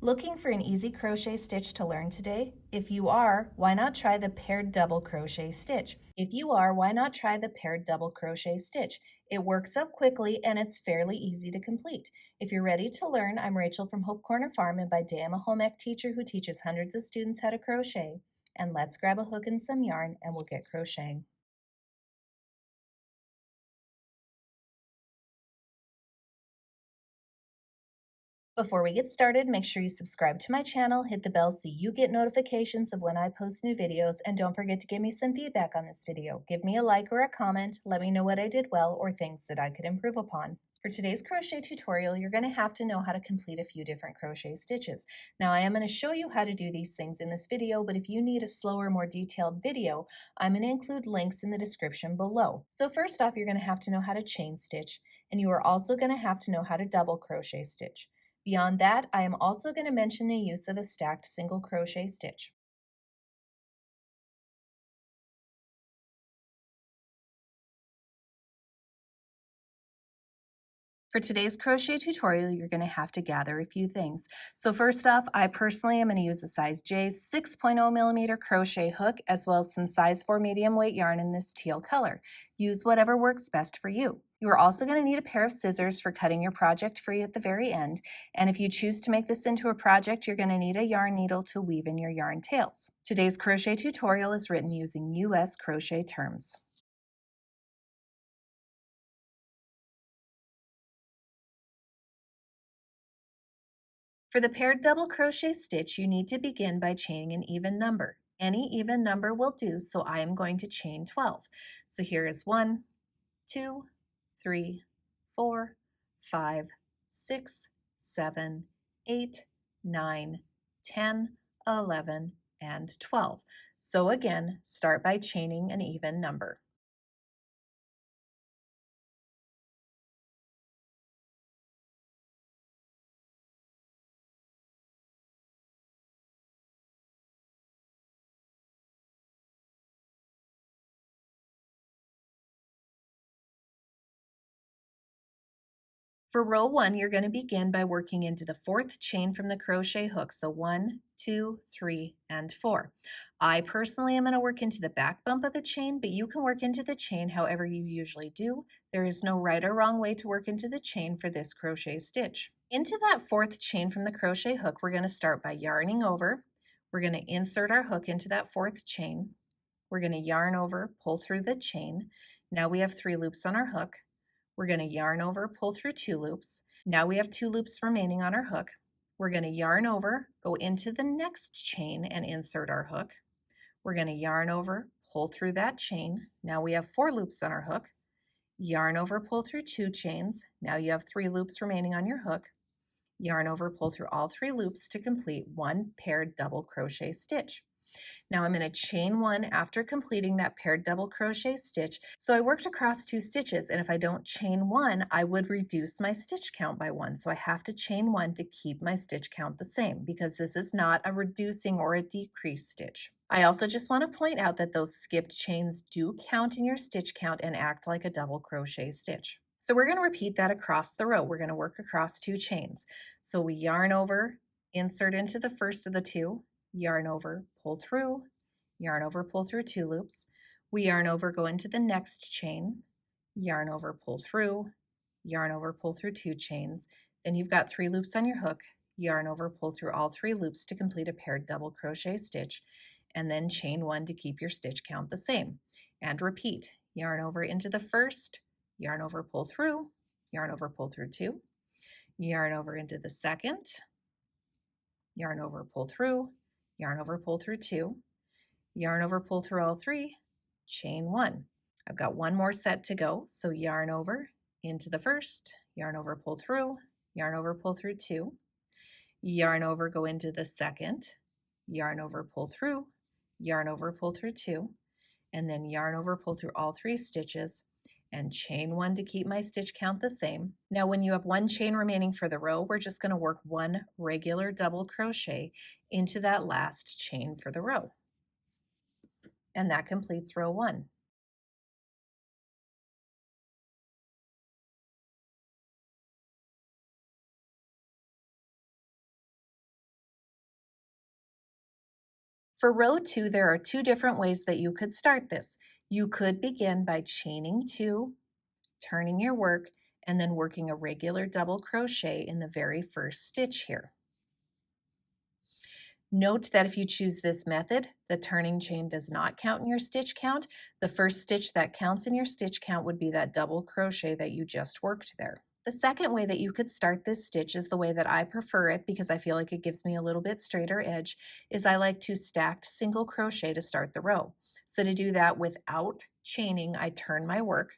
Looking for an easy crochet stitch to learn today? If you are, why not try the Paired Double Crochet Stitch? If you are, why not try the Paired Double Crochet Stitch? It works up quickly and it's fairly easy to complete. If you're ready to learn, I'm Rachel from Hope Corner Farm, and by day I'm a home ec teacher who teaches hundreds of students how to crochet. And let's grab a hook and some yarn and we'll get crocheting. Before we get started, make sure you subscribe to my channel, hit the bell so you get notifications of when I post new videos, and don't forget to give me some feedback on this video. Give me a like or a comment, let me know what I did well or things that I could improve upon. For today's crochet tutorial, you're going to have to know how to complete a few different crochet stitches. Now, I am going to show you how to do these things in this video, but if you need a slower, more detailed video, I'm going to include links in the description below. So first off, you're going to have to know how to chain stitch, and you are also going to have to know how to double crochet stitch. Beyond that, I am also going to mention the use of a stacked single crochet stitch. For today's crochet tutorial, you're going to have to gather a few things. So first off, I personally am going to use a size J 6.0 millimeter crochet hook, as well as some size 4 medium weight yarn in this teal color. Use whatever works best for you. You are also going to need a pair of scissors for cutting your project free at the very end. And if you choose to make this into a project, you're going to need a yarn needle to weave in your yarn tails. Today's crochet tutorial is written using US crochet terms. For the paired double crochet stitch, you need to begin by chaining an even number. Any even number will do, so I am going to chain 12. So here is 1, 2, 3, 4, 5, 6, 7, 8, 9, 10, 11, and 12. So again, start by chaining an even number. For row 1, you're going to begin by working into the 4th chain from the crochet hook. So 1, 2, 3, and 4. I personally am going to work into the back bump of the chain, but you can work into the chain however you usually do. There is no right or wrong way to work into the chain for this crochet stitch. Into that 4th chain from the crochet hook, we're going to start by yarning over. We're going to insert our hook into that 4th chain. We're going to yarn over, pull through the chain. Now we have 3 loops on our hook. We're going to yarn over, pull through 2 loops. Now we have 2 loops remaining on our hook. We're going to yarn over, go into the next chain and insert our hook. We're going to yarn over, pull through that chain. Now we have 4 loops on our hook. Yarn over, pull through 2 chains. Now you have 3 loops remaining on your hook. Yarn over, pull through all 3 loops to complete one paired double crochet stitch. Now I'm going to chain 1 after completing that paired double crochet stitch. So I worked across 2 stitches, and if I don't chain 1, I would reduce my stitch count by 1. So I have to chain 1 to keep my stitch count the same, because this is not a reducing or a decrease stitch. I also just want to point out that those skipped chains do count in your stitch count and act like a double crochet stitch. So we're going to repeat that across the row. We're going to work across 2 chains. So we yarn over, insert into the first of the 2, yarn over, pull through, yarn over, pull through 2 loops. We yarn over, go into the next chain, yarn over, pull through, yarn over, pull through 2 chains. Then you've got 3 loops on your hook, yarn over, pull through all 3 loops to complete a paired double crochet stitch, and then chain 1 to keep your stitch count the same. And repeat, yarn over into the first, yarn over, pull through, yarn over, pull through 2, yarn over into the second, yarn over, pull through, yarn over, pull through 2, yarn over, pull through all 3, chain 1. I've got one more set to go, so yarn over into the first, yarn over, pull through, yarn over, pull through 2, yarn over, go into the second, yarn over, pull through, yarn over, pull through 2, and then yarn over, pull through all 3 stitches, and chain 1 to keep my stitch count the same. Now when you have 1 chain remaining for the row, we're just going to work 1 regular double crochet into that last chain for the row. And that completes row 1. For row 2, there are 2 different ways that you could start this. You could begin by chaining 2, turning your work, and then working a regular double crochet in the very first stitch here. Note that if you choose this method, the turning chain does not count in your stitch count. The first stitch that counts in your stitch count would be that double crochet that you just worked there. The second way that you could start this stitch is the way that I prefer it because I feel like it gives me a little bit straighter edge, is I like to stacked single crochet to start the row. So to do that without chaining, I turn my work.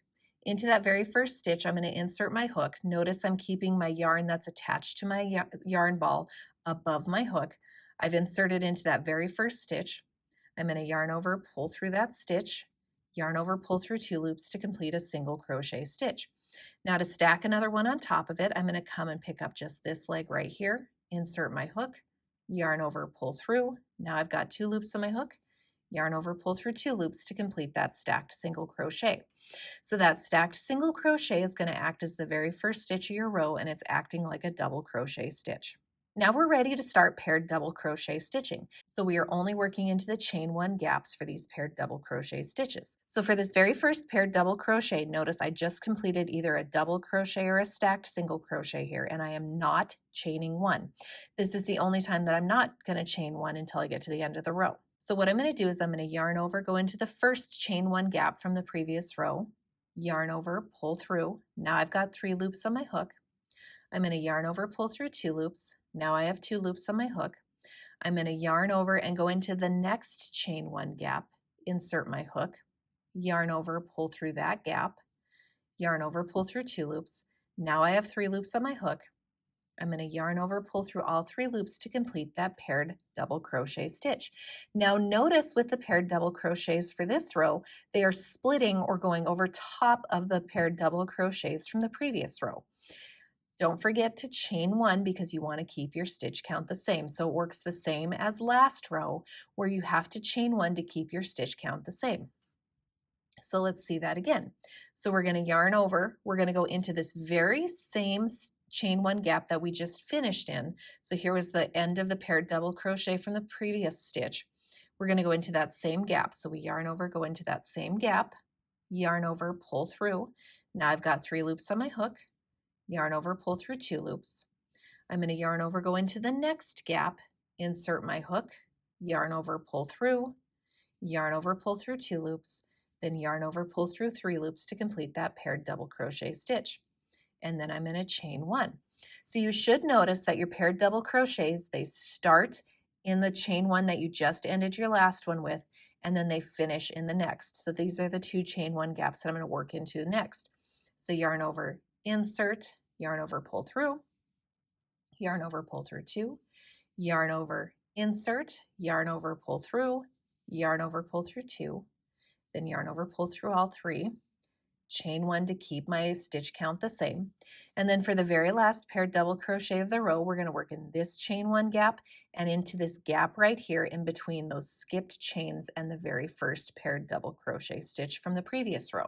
Into that very first stitch, I'm going to insert my hook. Notice I'm keeping my yarn that's attached to my yarn ball above my hook. I've inserted into that very first stitch. I'm going to yarn over, pull through that stitch, yarn over, pull through 2 loops to complete a single crochet stitch. Now to stack another one on top of it, I'm going to come and pick up just this leg right here, insert my hook, yarn over, pull through. Now I've got 2 loops on my hook, yarn over, pull through 2 loops to complete that stacked single crochet. So that stacked single crochet is going to act as the very first stitch of your row, and it's acting like a double crochet stitch. Now we're ready to start paired double crochet stitching. So we are only working into the chain 1 gaps for these paired double crochet stitches. So for this very first paired double crochet, notice I just completed either a double crochet or a stacked single crochet here, and I am not chaining 1. This is the only time that I'm not going to chain 1 until I get to the end of the row. So what I'm going to do is I'm going to yarn over, go into the first chain 1 gap from the previous row, yarn over, pull through. Now I've got 3 loops on my hook. I'm going to yarn over, pull through 2 loops. Now I have 2 loops on my hook. I'm going to yarn over and go into the next chain 1 gap, insert my hook, yarn over, pull through that gap, yarn over, pull through 2 loops. Now I have 3 loops on my hook. I'm going to yarn over, pull through all 3 loops to complete that paired double crochet stitch. Now notice with the paired double crochets for this row, they are splitting or going over top of the paired double crochets from the previous row. Don't forget to chain 1 because you want to keep your stitch count the same. So it works the same as last row where you have to chain 1 to keep your stitch count the same. So let's see that again. So we're going to yarn over. We're going to go into this very same chain 1 gap that we just finished in. So here was the end of the paired double crochet from the previous stitch. We're going to go into that same gap. So we yarn over, go into that same gap, yarn over, pull through. Now I've got 3 loops on my hook. Yarn over, pull through 2 loops. I'm going to yarn over, go into the next gap, insert my hook, yarn over, pull through, yarn over, pull through 2 loops, then yarn over, pull through 3 loops to complete that paired double crochet stitch. And then I'm going to chain 1. So you should notice that your paired double crochets, they start in the chain 1 that you just ended your last one with, and then they finish in the next. So these are the 2 chain 1 gaps that I'm going to work into next. So yarn over, insert, yarn over, pull through, yarn over, pull through 2, yarn over, insert, yarn over, pull through, yarn over, pull through 2, then yarn over, pull through all 3, chain 1 to keep my stitch count the same. And then for the very last paired double crochet of the row, we're going to work in this chain 1 gap and into this gap right here in between those skipped chains and the very first paired double crochet stitch from the previous row.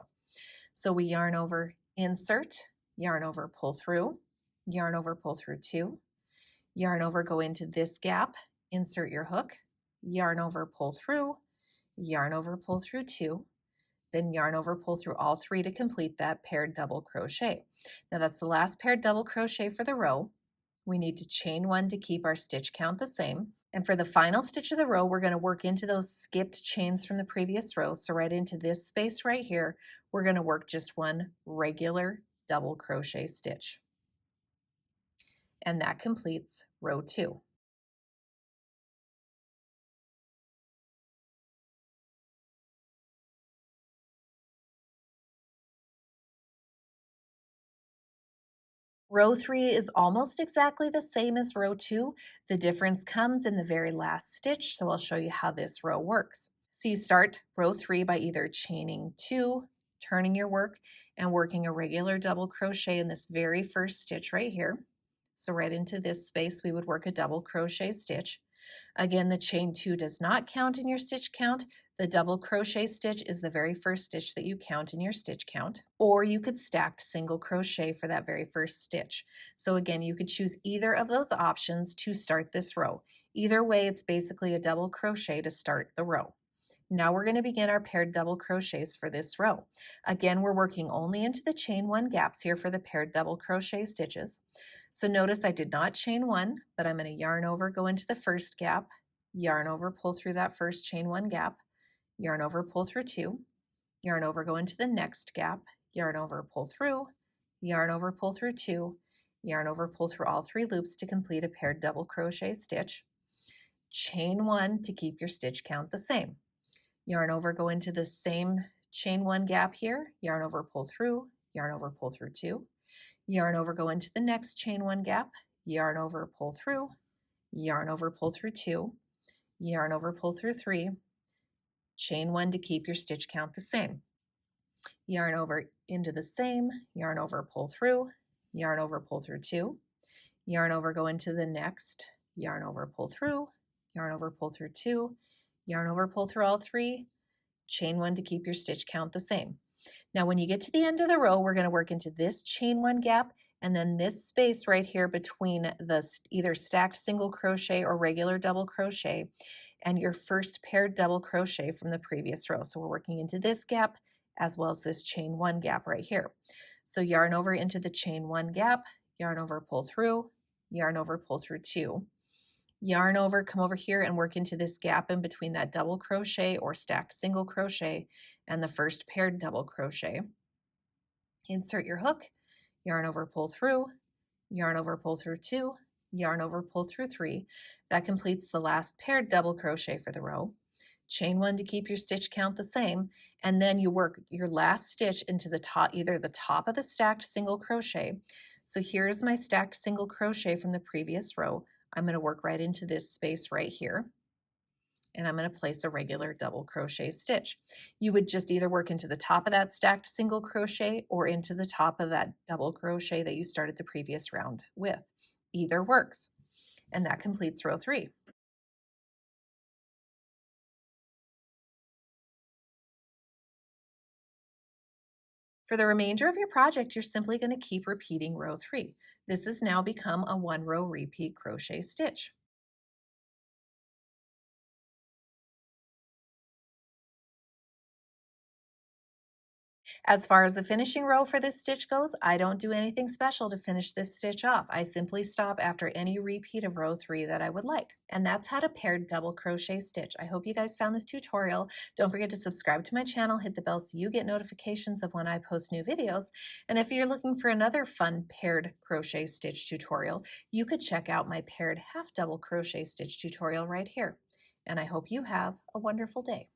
So we yarn over, insert, yarn over, pull through, yarn over, pull through 2, yarn over, go into this gap, insert your hook, yarn over, pull through, yarn over, pull through 2, then yarn over, pull through all 3 to complete that paired double crochet. Now that's the last paired double crochet for the row. We need to chain 1 to keep our stitch count the same. And for the final stitch of the row, we're going to work into those skipped chains from the previous row. So right into this space right here, we're going to work just 1 regular double crochet stitch. And that completes row 2. Row 3 is almost exactly the same as row 2. The difference comes in the very last stitch, so I'll show you how this row works. So you start row 3 by either chaining 2, turning your work, and working a regular double crochet in this very first stitch right here. So right into this space, we would work a double crochet stitch. Again, the chain 2 does not count in your stitch count. The double crochet stitch is the very first stitch that you count in your stitch count. Or you could stack single crochet for that very first stitch. So again, you could choose either of those options to start this row. Either way, it's basically a double crochet to start the row. Now we're going to begin our paired double crochets for this row. Again, we're working only into the chain one gaps here for the paired double crochet stitches. So notice I did not chain one, but I'm going to yarn over, go into the first gap, yarn over, pull through that first chain one gap, yarn over, pull through two, yarn over, go into the next gap, yarn over, pull through, yarn over, pull through two, yarn over, pull through all three loops to complete a paired double crochet stitch. Chain one to keep your stitch count the same. Yarn over, go into the same chain one gap here, yarn over, pull through, yarn over, pull through two, yarn over, go into the next chain one gap, yarn over, pull through, yarn over, pull through two, yarn over, pull through three, chain one to keep your stitch count the same. Yarn over into the same, yarn over, pull through, yarn over, pull through two, yarn over, go into the next, yarn over, pull through, yarn over, pull through two, yarn over, pull through all three, chain one to keep your stitch count the same. Now when you get to the end of the row, we're going to work into this chain one gap and then this space right here between the either stacked single crochet or regular double crochet and your first paired double crochet from the previous row. So we're working into this gap as well as this chain one gap right here. So yarn over into the chain one gap, yarn over, pull through, yarn over, pull through two, yarn over, come over here and work into this gap in between that double crochet or stacked single crochet and the first paired double crochet. Insert your hook, yarn over, pull through, yarn over, pull through two, yarn over, pull through three. That completes the last paired double crochet for the row. Chain one to keep your stitch count the same, and then you work your last stitch into the top, either the top of the stacked single crochet. So here's my stacked single crochet from the previous row. I'm going to work right into this space right here, and I'm going to place a regular double crochet stitch. You would just either work into the top of that stacked single crochet or into the top of that double crochet that you started the previous round with. Either works. And that completes row 3. For the remainder of your project, you're simply going to keep repeating row 3. This has now become a 1-row repeat crochet stitch. As far as the finishing row for this stitch goes, I don't do anything special to finish this stitch off. I simply stop after any repeat of row 3 that I would like. And that's how to pair double crochet stitch. I hope you guys found this tutorial. Don't forget to subscribe to my channel, hit the bell so you get notifications of when I post new videos. And if you're looking for another fun paired crochet stitch tutorial, you could check out my paired half double crochet stitch tutorial right here. And I hope you have a wonderful day.